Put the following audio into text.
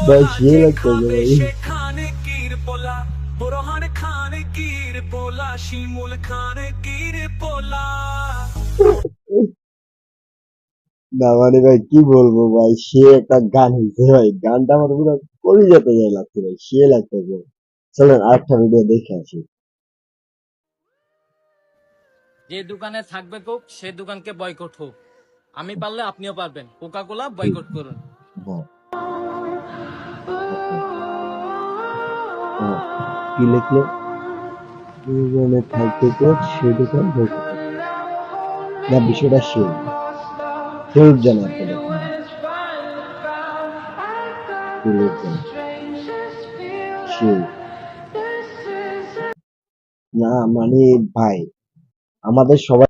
ভাই সে লাগতেছে ভাই। না মানে ভাই কি বলবো ভাই, সে একটা গান হয়েছে ভাই, গানটা আমার পুরো কলিজাতে যায় লাগছে ভাই, সে লাগতেছে। চলেন আরেকটা ভিডিও দেখে আসি। যে দোকানে থাকবে কোক সে দোকানকে বয়কট হোক। আমি পারলে আপনিও পারবেন, কোকা কোলা বয়কট করুন। হ্যাঁ, আচ্ছা। হ্যাঁ, কি লিখলো? দুজনে থাকবে তো সে দোকান বলতে হবে। না বিষয়টা সে ফেরত জানা একটা ব্যাপার, ফেরত জানা সে। না মানে ভাই আমাদের সবাই